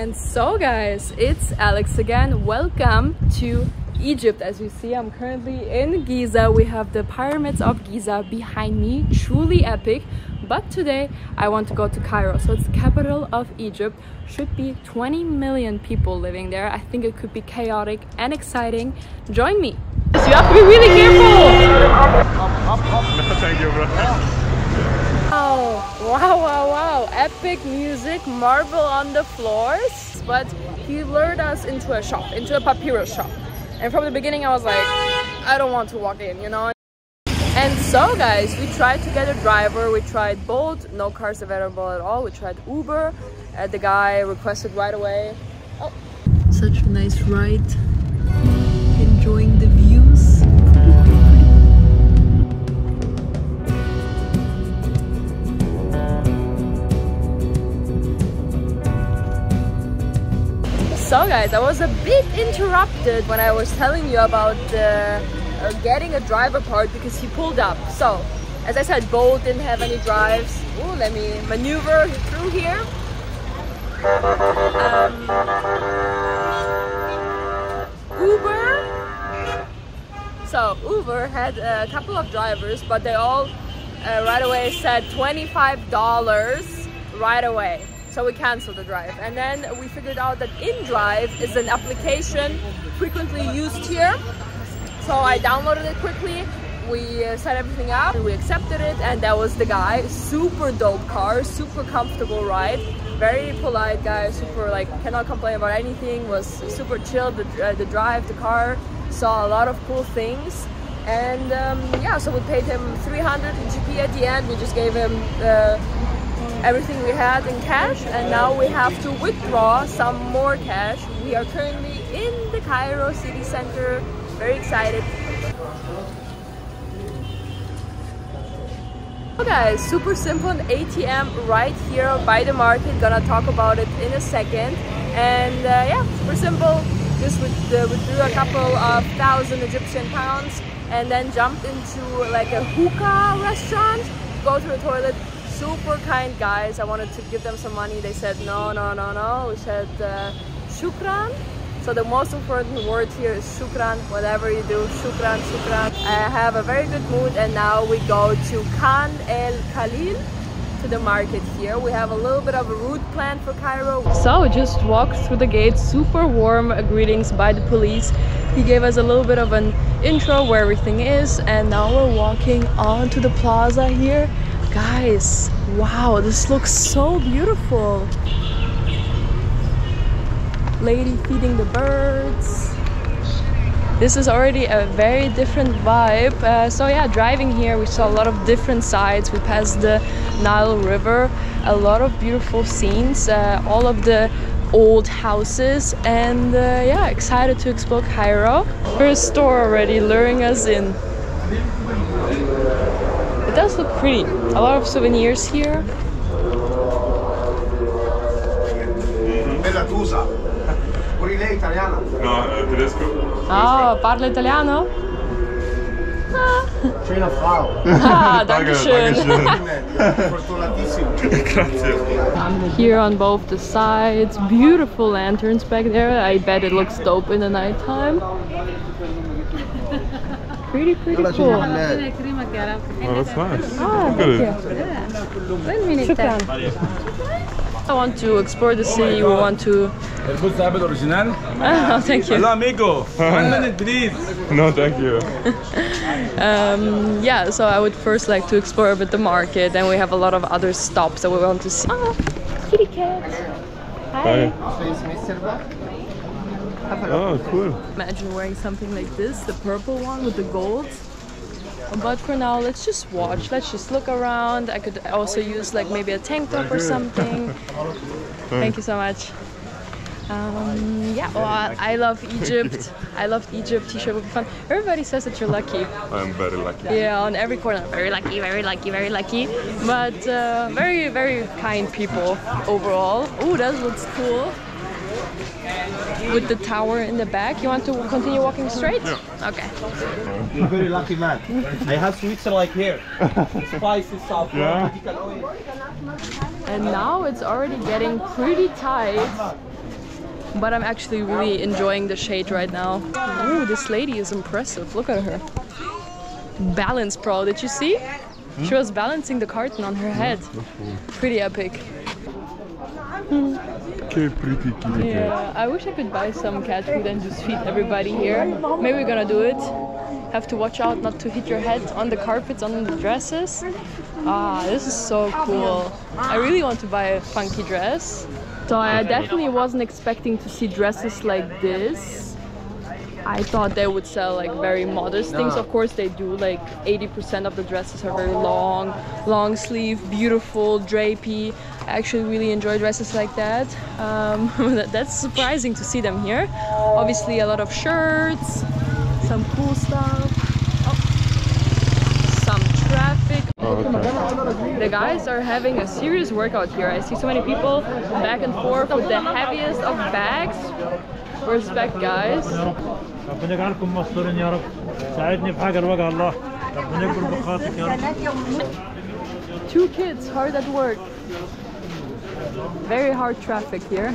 And so guys, it's Alex again. Welcome to Egypt. As you see, I'm currently in Giza. We have the pyramids of Giza behind me, truly epic. But today I want to go to Cairo. So it's the capital of Egypt. Should be 20 million people living there. I think it could be chaotic and exciting. Join me. So you have to be really careful. Thank you, bro. Wow. Epic music, marble on the floors. But he lured us into a shop, into a Papyrus shop. And from the beginning I was like, I don't want to walk in, you know. And so guys, we tried to get a driver. We tried Bolt, no cars available at all. We tried Uber. The guy requested right away. Oh, such a nice ride. Enjoying the views. So guys, I was a bit interrupted when I was telling you about getting a driver part because he pulled up. So, as I said, Bolt didn't have any drives. Ooh, let me maneuver through here. Uber. So Uber had a couple of drivers, but they all right away said $25 right away. So we canceled the drive, and then we figured out that InDrive is an application frequently used here. So I downloaded it quickly, we set everything up, we accepted it, and that was the guy. Super dope car, super comfortable ride, very polite guy, super like cannot complain about anything, was super chill. The drive, the car, saw a lot of cool things. And yeah, so we paid him 300 GP at the end. We just gave him everything we had in cash, and now we have to withdraw some more cash. We are currently in the Cairo city center. Very excited. So guys, super simple, an ATM right here by the market. Gonna talk about it in a second. And yeah, super simple. Just withdrew a couple of thousand Egyptian pounds and then jumped into like a hookah restaurant, go to the toilet. Super kind guys. I wanted to give them some money. They said no. We said shukran. So the most important word here is shukran. Whatever you do, shukran. I have a very good mood, and now we go to Khan El Khalili, to the market here. We have a little bit of a route planned for Cairo. So just walked through the gate. Super warm greetings by the police. He gave us a little bit of an intro where everything is, and now we're walking on to the plaza here. Guys, wow, this looks so beautiful. Lady feeding the birds. This is already a very different vibe. So yeah, driving here we saw a lot of different sides. We passed the Nile River, a lot of beautiful scenes, all of the old houses, and yeah, excited to explore Cairo. First store already luring us in. It does look pretty. A lot of souvenirs here. No, tedesco. Oh, parla italiano? Schöne Frau. Ah, danke schön. Grazie. Here on both the sides, beautiful lanterns back there. I bet it looks dope in the nighttime. Pretty cool. Oh, that's nice. Ah, thank you. Shukran. I want to explore the city. We want to. Oh, thank you. Hello, amigo. 1 minute, please. No, thank you. Yeah, so I would first like to explore a bit the market, and we have a lot of other stops that we want to see. Oh, kitty cat. Hi. Oh, cool. Imagine wearing something like this, the purple one with the gold. But for now, let's just watch. Let's just look around. I could also use like maybe a tank top or something. Thank you so much. Yeah, well, I love Egypt. I loved Egypt. T-shirt would be fun. Everybody says that you're lucky. I'm very lucky. Yeah, on every corner. Very lucky, very lucky, very lucky. But very, very kind people overall. Oh, that looks cool. With the tower in the back. You want to continue walking straight? Yeah. Okay. You're very lucky man. I have sweets like here. Spicy, soft. Yeah. And now it's already getting pretty tight, but I'm actually really enjoying the shade right now. Ooh, this lady is impressive. Look at her. Balance pro, did you see? She was balancing the carton on her head. Pretty epic. Okay, pretty kitty. Yeah, I wish I could buy some cat food and just feed everybody here. Maybe we're gonna do it. Have to watch out not to hit your head on the carpets, on the dresses. Ah, this is so cool. I really want to buy a funky dress. So I definitely wasn't expecting to see dresses like this. I thought they would sell like very modest things. Of course they do, like 80% of the dresses are very long sleeve, beautiful, drapey. I actually really enjoy dresses like that. That's surprising to see them here. Obviously a lot of shirts, some cool stuff. Oh, some traffic. The guys are having a serious workout here. I see so many people back and forth with the heaviest of bags. Respect, guys. ربنا يجعلكم مستورين يا رب. ساعدني بحاجة لوجه الله. ربنا يكبر بخاطرك يا رب. 2 kids hard at work. Very hard traffic here.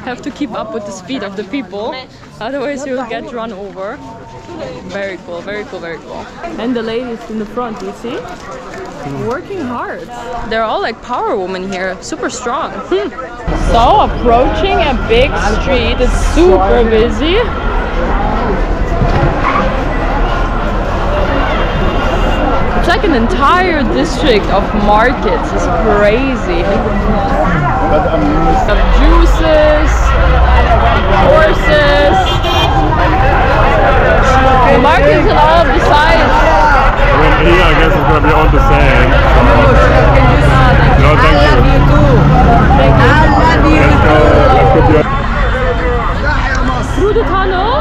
Have to keep up with the speed of the people, otherwise you'll get run over. Very cool, very cool, very cool. And the ladies in the front, you see? Working hard. They're all like power women here, super strong. So approaching a big street, it's super busy. It's like an entire district of markets. It's crazy. Of juices, horses. The markets are all of the size. Here I guess it's gonna be all the same. No, thank you. Let's go. Through the tunnel?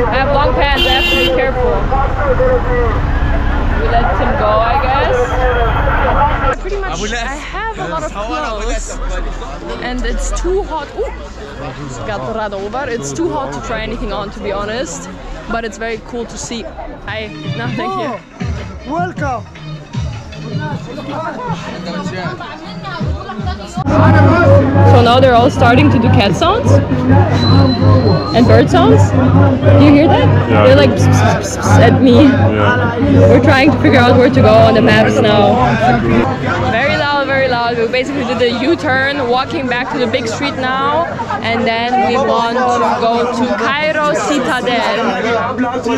I have long pants, I have to be careful. We let him go, I guess. Pretty much, I have a lot of clothes and it's too hot. Ooh, got run over. It's too hot to try anything on, to be honest. But it's very cool to see. Hi, no, thank you. Welcome. So now they're all starting to do cat sounds and bird sounds. Do you hear that? Yeah. They're like pss, pss, pss, at me. Yeah. We're trying to figure out where to go on the maps now. Very loud, very loud. We basically did a U-turn, walking back to the big street now, and then we want to go to Cairo Citadel.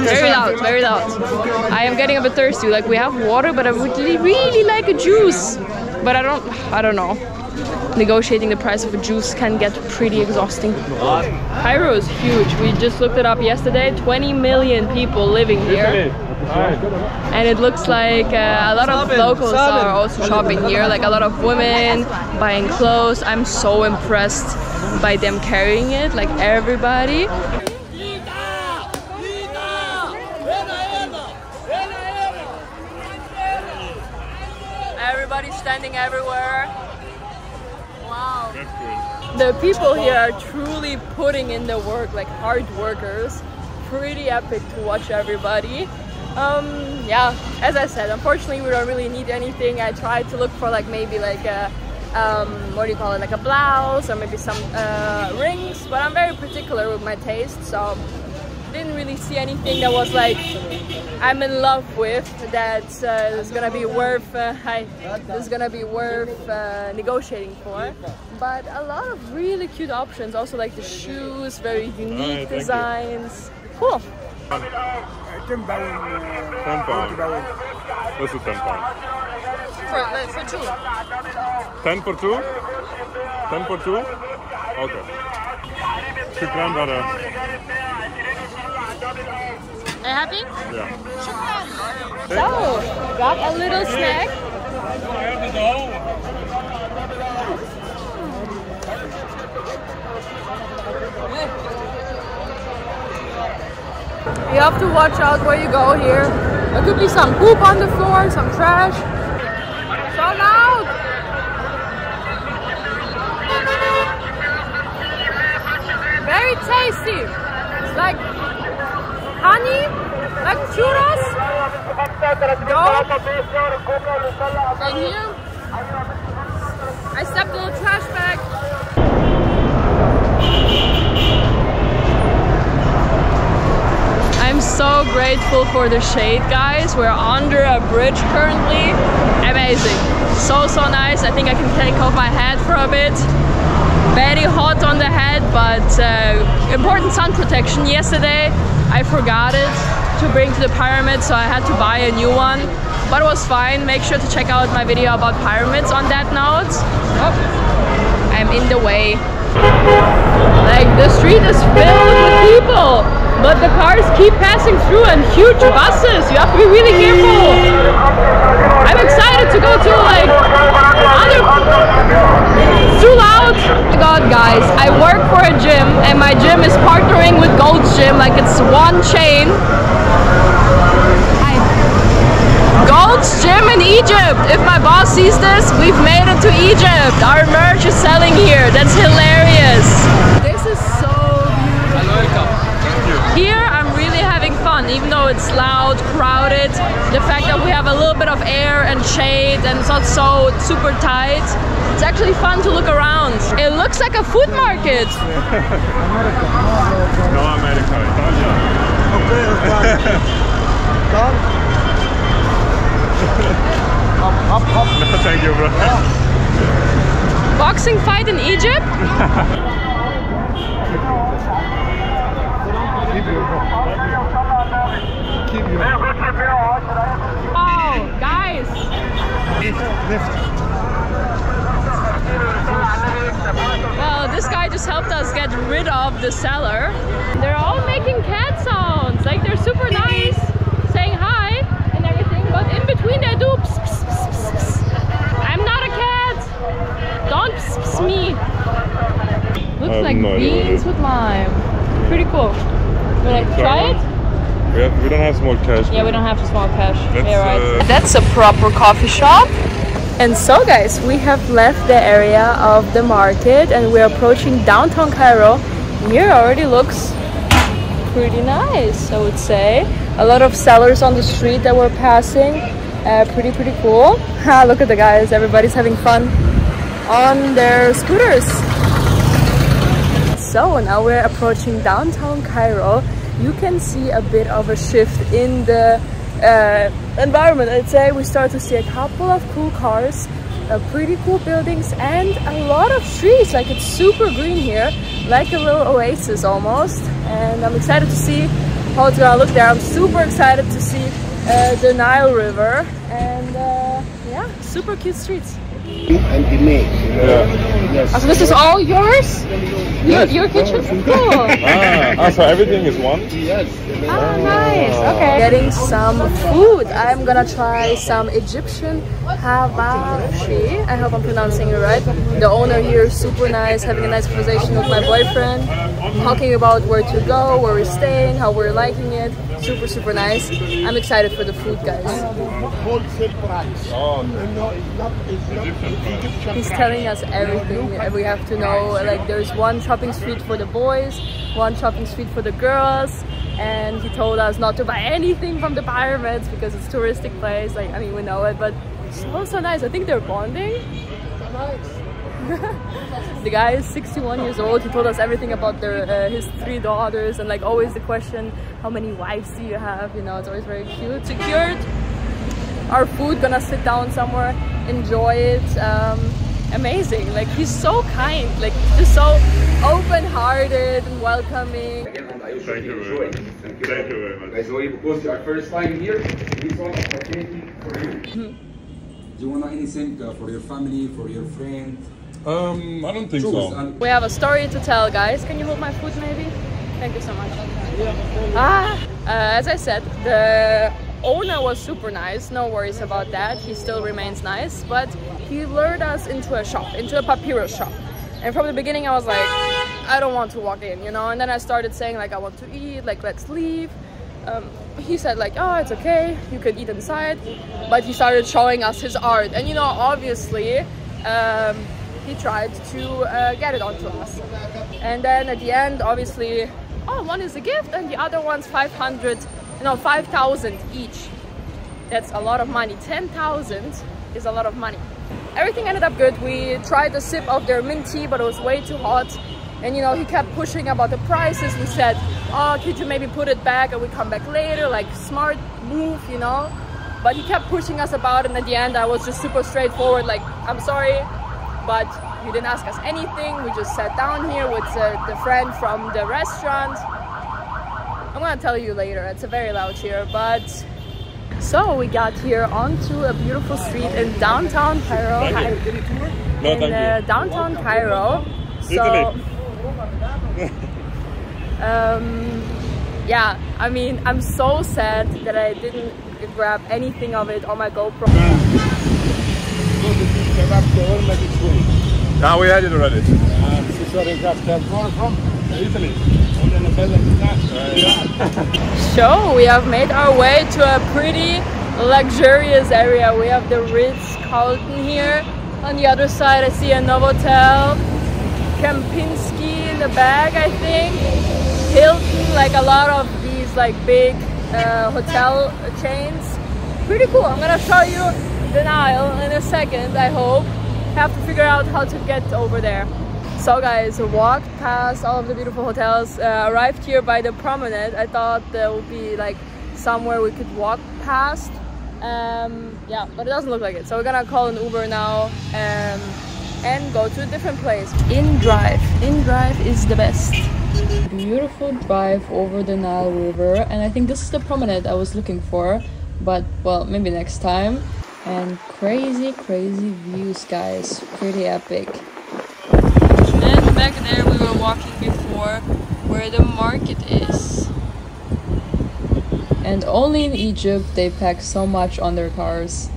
Very loud, very loud. I am getting a bit thirsty. Like, we have water, but I would really like a juice. But I don't know. Negotiating the price of a juice can get pretty exhausting. Cairo is huge. We just looked it up yesterday. 20 million people living here. And it looks like a lot of locals are also shopping here. Like a lot of women buying clothes. I'm so impressed by them carrying it. Like everybody. Everybody's standing everywhere. Wow. That's good. The people here are truly putting in the work, like hard workers. Pretty epic to watch everybody. Yeah, as I said, unfortunately we don't really need anything. I tried to look for like maybe like a, what do you call it, like a blouse or maybe some rings, but I'm very particular with my taste, so didn't really see anything that was like I'm in love with, that is gonna be worth negotiating for. But a lot of really cute options, also like the shoes, very unique designs. Cool. 10 pounds. What's the 10 pounds? For two. 10 for two? 10 for two? Okay. Shukran, brother. Are you happy? Yeah. So, got a little snack. You have to watch out where you go here. There could be some poop on the floor, some trash. So loud! Very tasty. It's like honey, like churros. Dough. And here, I stepped on a trash bag. I'm so grateful for the shade, guys. We're under a bridge currently. Amazing. So nice. I think I can take off my hat for a bit. Very hot on the head, but important sun protection. Yesterday I forgot it to bring to the pyramid, so I had to buy a new one. But it was fine. Make sure to check out my video about pyramids on that note. Oh, I'm in the way. Like, the street is filled with people, but the cars keep passing through and huge buses. You have to be really careful. I'm excited to go to like other... It's too loud. Oh my god, guys, I work for a gym and my gym is partnering with Gold's Gym, like it's one chain. Gold's Gym in Egypt. If my boss sees this, we've made it to Egypt. Our merch is selling here. That's hilarious. This is so beautiful. Here I'm really having fun, even though it's loud, crowded. The fact that we have a little bit of air and shade and it's not so super tight. It's actually fun to look around. It looks like a food market. No, America, Italia. Okay, No, thank you, bro. Boxing fight in Egypt? Oh, guys! Well, this guy just helped us get rid of the cellar. They're all making cat sounds. Like, they're super nice, saying hi and everything, but in between they do pss, pss, pss, pss, pss. I'm not a cat. Don't pss, pss me. Looks like beans with lime. Pretty cool. Would I try it? We don't have small cash. Yeah, we don't have small cash. Yeah, right. That's a proper coffee shop. And so, guys, we have left the area of the market and we're approaching downtown Cairo. Here already looks pretty nice, I would say. A lot of sellers on the street that we're passing. Pretty cool. Look at the guys. Everybody's having fun on their scooters. So now we're approaching downtown Cairo. You can see a bit of a shift in the environment. I'd say we start to see a couple of cool cars, pretty cool buildings, and a lot of trees. Like, it's super green here, like a little oasis almost. And I'm excited to see how it's gonna look there. I'm super excited to see the Nile River, and yeah, super cute streets. and the maid. Yes. So this is all yours? Yes. Your kitchen? Cool. So everything is one? Yes. Oh, nice. Okay. Getting some food. I'm gonna try some Egyptian hibachi. I hope I'm pronouncing it right. The owner here is super nice, having a nice conversation with my boyfriend, talking about where to go, where we're staying, how we're liking it. Super, super nice. I'm excited for the food, guys. Wholesale price. Oh, He's telling us everything we have to know. Like, there's one shopping street for the boys, one shopping street for the girls, and he told us not to buy anything from the pyramids because it's a touristic place. Like, I mean, we know it, but so nice. I think they're bonding. The guy is 61 years old. He told us everything about their his 3 daughters, and like always the question, how many wives do you have? You know, it's always very cute. Secured our food, gonna sit down somewhere, enjoy it. Amazing. Like, he's so kind, like just so open-hearted and welcoming. thank you very much. Thank you very much. By the way, because it's our first time here, this one opportunity for you. Do you want anything for your family, for your friend? I don't think so. We have a story to tell, guys. Can you hold my food, maybe? Thank you so much. As I said, the owner was super nice. No worries about that. He still remains nice, but he lured us into a shop, into a papyrus shop. And from the beginning, I was like, I don't want to walk in, you know. And then I started saying, like, I want to eat. Like, let's leave. He said, like, oh, it's okay, you can eat inside. But he started showing us his art, and you know, obviously he tried to get it onto us. And then at the end, obviously, oh, one is a gift and the other one's 5,000 each. That's a lot of money. 10,000 is a lot of money. everything ended up good. We tried a sip of their mint tea, but it was way too hot. And you know, he kept pushing about the prices. We said, oh, could you maybe put it back and we come back later, like smart move, you know. But he kept pushing us about it, and at the end I was just super straightforward, like, I'm sorry, but you didn't ask us anything. We just sat down here with the friend from the restaurant. I'm gonna tell you later, it's very loud here. But so we got here onto a beautiful street in downtown Cairo. Downtown Cairo. So yeah, I mean, I'm so sad that I didn't grab anything of it on my GoPro. Now we had it already. So we have made our way to a pretty luxurious area. We have the Ritz-Carlton here. On the other side I see a Novotel, Kempinski in the back, I think, Hilton, like a lot of these like big hotel chains. Pretty cool. I'm gonna show you the Nile in a second, I hope. Have to figure out how to get over there. So guys, walked past all of the beautiful hotels, arrived here by the promenade. I thought there would be like somewhere we could walk past. Yeah, but it doesn't look like it. So we're gonna call an Uber now and go to a different place. InDrive. InDrive is the best. Beautiful drive over the Nile River, and I think this is the promenade I was looking for, but well, maybe next time. And crazy views, guys, pretty epic. And back there we were walking before, where the market is. And only in Egypt they pack so much on their cars.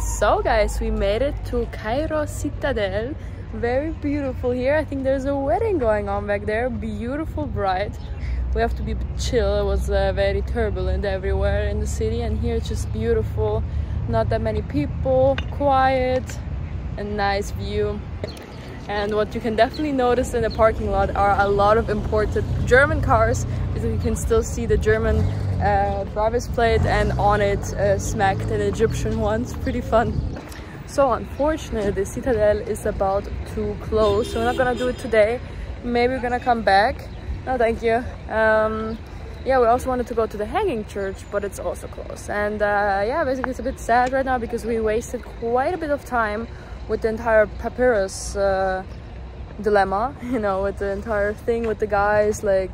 So guys, we made it to Cairo Citadel. Very beautiful here. I think there's a wedding going on back there. Beautiful bride. We have to be chill. It was very turbulent everywhere in the city, and here it's just beautiful. Not that many people, quiet, a nice view. And what you can definitely notice in the parking lot are a lot of imported German cars, because you can still see the German driver's plate, and on it smacked an Egyptian one. It's pretty fun. So unfortunately the Citadel is about to close, so we're not gonna do it today. Maybe we're gonna come back. No, thank you. Yeah, we also wanted to go to the Hanging Church, but it's also closed. And yeah, basically it's a bit sad right now because we wasted quite a bit of time with the entire Papyrus dilemma, you know, with the entire thing with the guys, like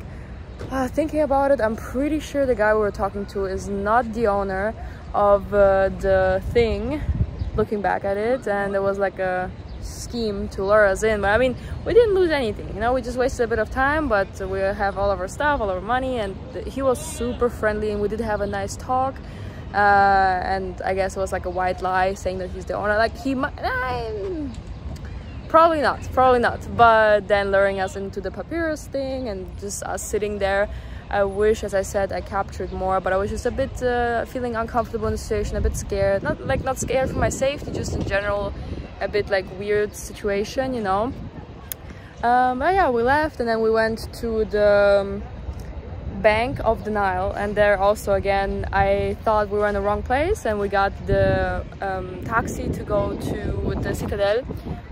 thinking about it. I'm pretty sure the guy we were talking to is not the owner of the thing, looking back at it, and there was like a scheme to lure us in. But I mean, we didn't lose anything, you know, we just wasted a bit of time, but we have all of our stuff, all of our money, and he was super friendly, and we did have a nice talk. And I guess it was like a white lie saying that he's the owner. Like, he might, probably not, but then luring us into the Papyrus thing and just us sitting there. I wish, as I said, I captured more, but I was just a bit feeling uncomfortable in the situation, a bit scared. Not scared for my safety, just in general a bit like weird situation, you know. But yeah, we left, and then we went to the bank of the Nile, and there also again I thought we were in the wrong place, and we got the taxi to go to the Citadel.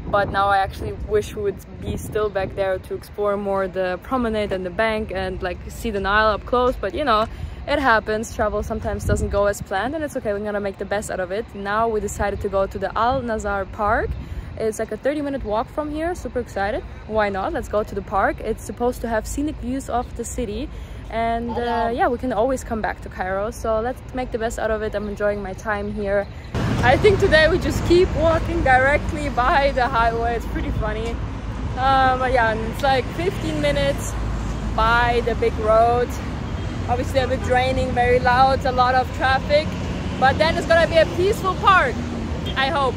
But now I actually wish we would be still back there to explore more the promenade and the bank and like see the Nile up close. But you know, it happens. Travel sometimes doesn't go as planned, and it's okay. We're gonna make the best out of it. Now we decided to go to the Al-Azhar Park. It's like a 30-minute walk from here. Super excited. Why not? Let's go to the park. It's supposed to have scenic views of the city. And yeah, we can always come back to Cairo, so let's make the best out of it. I'm enjoying my time here. I think today we just keep walking directly by the highway. It's pretty funny. But yeah, and it's like 15 minutes by the big road. Obviously a bit draining, very loud, a lot of traffic, but then it's gonna be a peaceful park, I hope.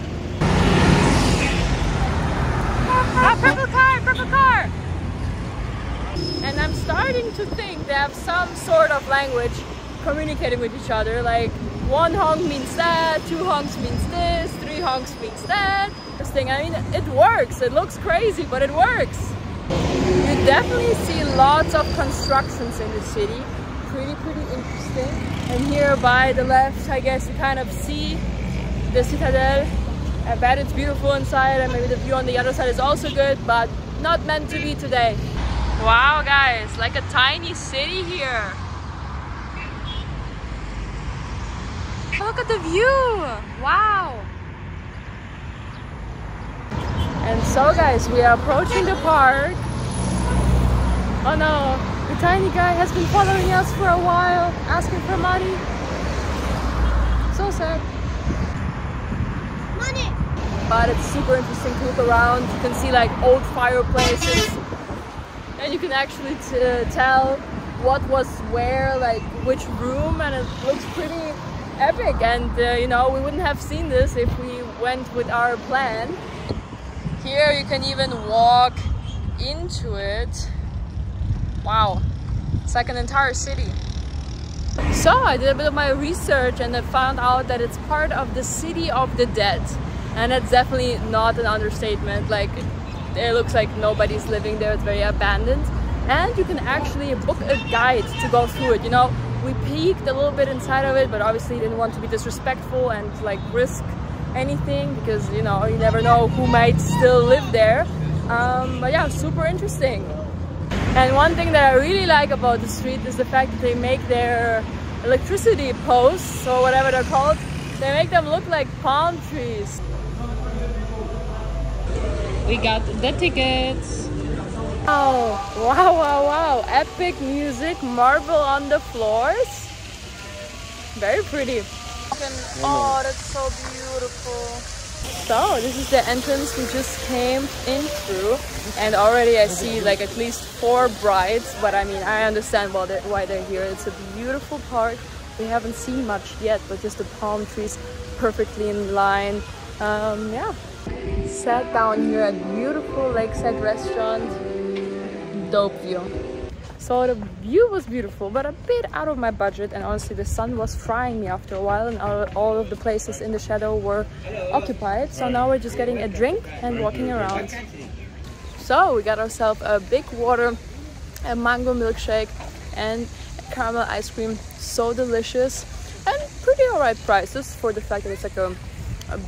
Purple car! And I'm starting to think they have some sort of language communicating with each other, like one honk means that, two honks means this, three honks means that. This thing, I mean, it works. It looks crazy, but it works. You definitely see lots of constructions in the city. Pretty interesting. And here by the left, I guess you kind of see the Citadel. I bet it's beautiful inside, and maybe the view on the other side is also good, but not meant to be today. Wow guys, like a tiny city here. Look at the view! Wow! And so guys, we are approaching the park. Oh no, the tiny guy has been following us for a while, asking for money. So sad. Money! But it's super interesting to look around. You can see like old fireplaces. And you can actually tell what was where, like which room, and it looks pretty epic. And you know, we wouldn't have seen this if we went with our plan. Here you can even walk into it. Wow, it's like an entire city. So I did a bit of my research and I found out that it's part of the city of the dead. And that's definitely not an understatement. Like, it looks like nobody's living there, it's very abandoned. And you can actually book a guide to go through it. You know, we peeked a little bit inside of it, but obviously didn't want to be disrespectful and like risk anything, because you know, you never know who might still live there. But yeah, super interesting. And one thing that I really like about the street is the fact that they make their electricity posts, or whatever they're called, they make them look like palm trees. We got the tickets. Wow, wow, wow, wow. Epic music, marble on the floors. Very pretty. Oh, that's so beautiful. So this is the entrance we just came in through, and already I see like at least 4 brides, but I mean, I understand why they're here. It's a beautiful park. We haven't seen much yet, but just the palm trees perfectly in line. Yeah. Sat down here at beautiful lakeside restaurant. Dope view. So the view was beautiful, but a bit out of my budget, and honestly the sun was frying me after a while, and all of the places in the shadow were occupied. So now we're just getting a drink and walking around. So we got ourselves a big water, a mango milkshake, and caramel ice cream. So delicious, and pretty alright prices for the fact that it's like a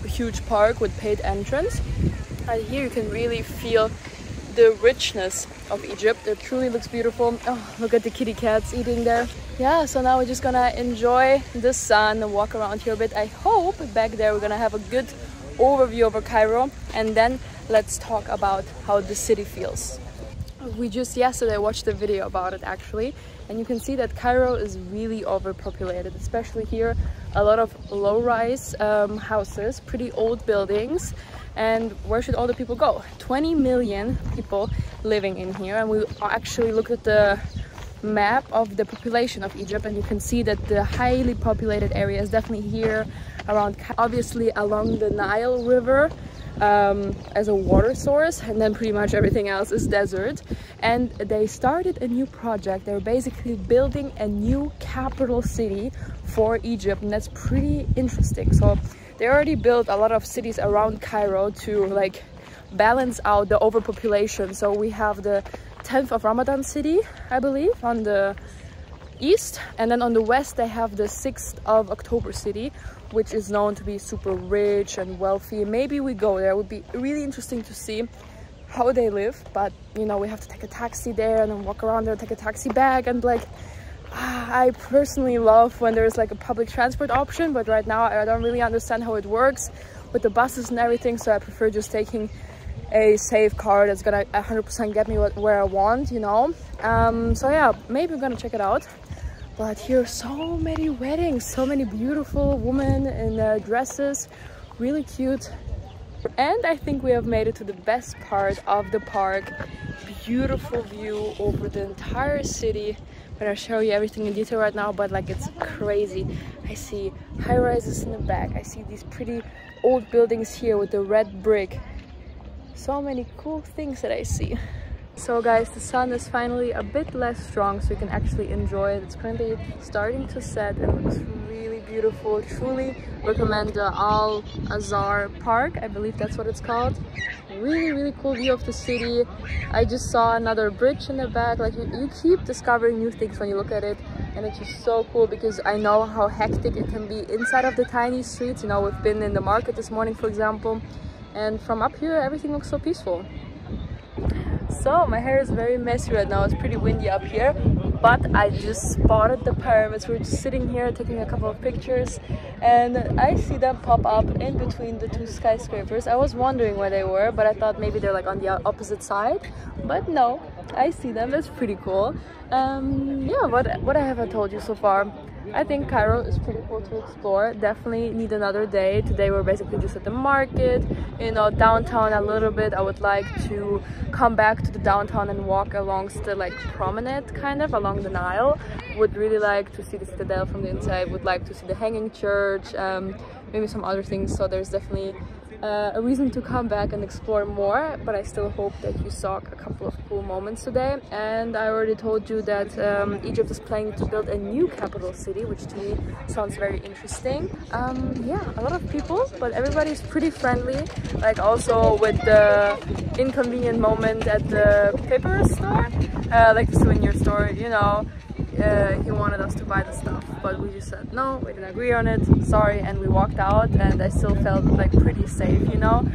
huge park with paid entrance. And here you can really feel the richness of Egypt. It truly looks beautiful. Oh, look at the kitty cats eating there. Yeah, so now we're just gonna enjoy the sun and walk around here a bit. I hope back there we're gonna have a good overview over Cairo, and then let's talk about how the city feels. We just yesterday watched a video about it actually, and you can see that Cairo is really overpopulated, especially here. A lot of low-rise houses, pretty old buildings. And where should all the people go? 20 million people living in here. And we actually looked at the map of the population of Egypt, and you can see that the highly populated area is definitely here around, obviously along the Nile River as a water source, and then pretty much everything else is desert. And they started a new project. They're basically building a new capital city for Egypt, and that's pretty interesting. So they already built a lot of cities around Cairo to like balance out the overpopulation. So we have the 10th of Ramadan city, I believe, on the east, and then on the west they have the 6th of October city, which is known to be super rich and wealthy. Maybe we go there. It would be really interesting to see how they live, but you know, we have to take a taxi there and then walk around there, take a taxi back, and like I personally love when there's like a public transport option, but right now I don't really understand how it works with the buses and everything, so I prefer just taking a safe car that's gonna 100% get me where I want, you know. So yeah, maybe I'm gonna check it out. But here are so many weddings, so many beautiful women in their dresses, really cute. And I think we have made it to the best part of the park. Beautiful view over the entire city. I'm gonna show you everything in detail right now, but like it's crazy. I see high rises in the back. I see these pretty old buildings here with the red brick. So many cool things that I see. So guys, the sun is finally a bit less strong, so you can actually enjoy it. It's currently starting to set and it looks really beautiful. Truly recommend the Al-Azhar Park. I believe that's what it's called. really cool view of the city. I just saw another bridge in the back. Like you keep discovering new things when you look at it, and it's just so cool because I know how hectic it can be inside of the tiny streets. You know, we've been in the market this morning, for example, and from up here everything looks so peaceful. So my hair is very messy right now. It's pretty windy up here, but I just spotted the pyramids. We're just sitting here taking a couple of pictures, and I see them pop up in between the two skyscrapers. I was wondering where they were, but I thought maybe they're like on the opposite side, but no, I see them. That's pretty cool. Yeah, what I have told you so far, I think Cairo is pretty cool to explore. Definitely need another day. Today we're basically just at the market, you know, downtown a little bit. I would like to come back to the downtown and walk along the like promenade, kind of along the Nile. Would really like to see the Citadel from the inside. Would like to see the hanging church, maybe some other things. So there's definitely a reason to come back and explore more, but I still hope that you saw a couple of cool moments today. And I already told you that Egypt is planning to build a new capital city, which to me sounds very interesting. Yeah, a lot of people, but everybody's pretty friendly. Like also with the inconvenient moment at the Papyrus store, like the souvenir store, you know. He wanted us to buy the stuff, but we just said no, we didn't agree on it, sorry, and we walked out. And I still felt like pretty safe, you know.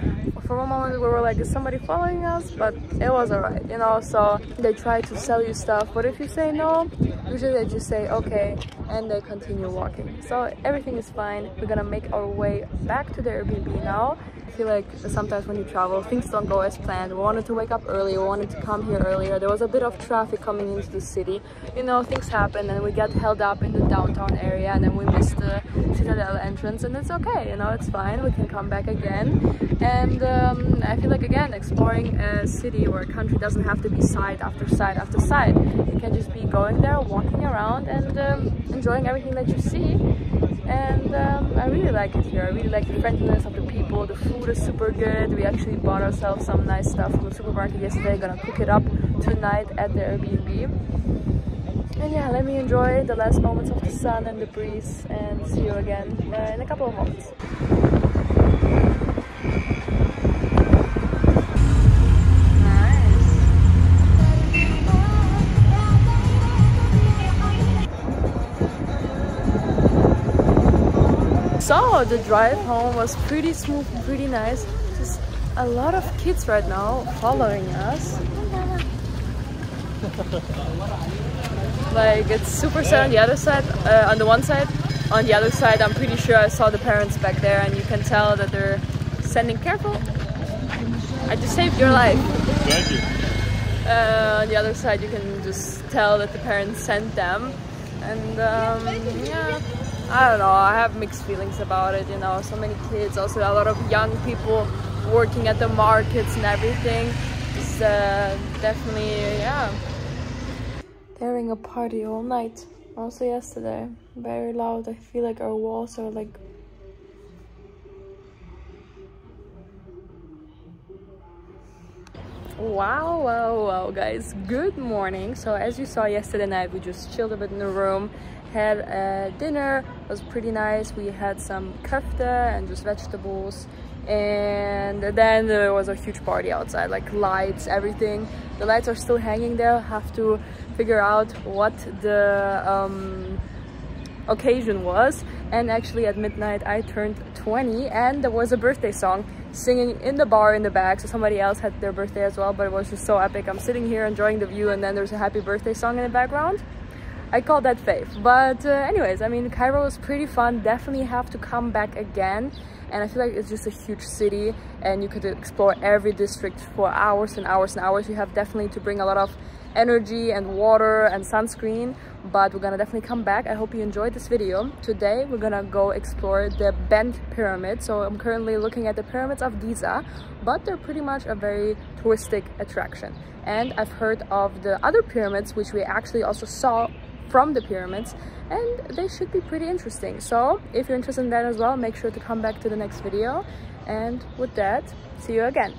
For a moment we were like, is somebody following us? But it was alright, you know. So they try to sell you stuff, but if you say no, usually they just say okay and they continue walking. So everything is fine. We're gonna make our way back to the Airbnb now. I feel like sometimes when you travel, things don't go as planned. We wanted to wake up early, we wanted to come here earlier. There was a bit of traffic coming into the city. You know, things happen, and we got held up in the downtown area, and then we missed the Citadel entrance, and it's okay, you know, it's fine. We can come back again. And I feel like, again, exploring a city or a country doesn't have to be side after side after side. You can just be going there, walking around, and enjoying everything that you see. And I really like it here. I really like the friendliness of the people. The food is super good. We actually bought ourselves some nice stuff from the supermarket yesterday. Gonna cook it up tonight at the Airbnb. And yeah, let me enjoy the last moments of the sun and the breeze, and see you again in a couple of moments. So the drive home was pretty smooth and pretty nice. Just a lot of kids right now following us. Like it's super sad on the other side, on the one side. On the other side, I'm pretty sure I saw the parents back there, and you can tell that they're sending careful. I just saved your life. Thank you. On the other side, you can just tell that the parents sent them. And yeah, I don't know, I have mixed feelings about it, you know. So many kids, also a lot of young people working at the markets and everything. It's definitely, yeah. They're having a party all night. Also yesterday, very loud. I feel like our walls are like... Wow, guys, good morning. So as you saw yesterday night, we just chilled a bit in the room, had dinner. It was pretty nice. We had some kafta and just vegetables, and then there was a huge party outside, like lights, everything. The lights are still hanging there. Have to figure out what the occasion was. And actually at midnight I turned 20, and there was a birthday song singing in the bar in the back, so somebody else had their birthday as well, but it was just so epic. I'm sitting here enjoying the view, and then there's a happy birthday song in the background. I call that fave. But anyways, I mean, Cairo was pretty fun. Definitely have to come back again. And I feel like it's just a huge city, and you could explore every district for hours and hours and hours. You have definitely to bring a lot of energy and water and sunscreen, but we're gonna definitely come back. I hope you enjoyed this video. Today we're gonna go explore the Bent Pyramid. So I'm currently looking at the pyramids of Giza, but they're pretty much a very touristic attraction. And I've heard of the other pyramids, which we actually also saw from the pyramids, and they should be pretty interesting. So if you're interested in that as well, make sure to come back to the next video. And with that, see you again.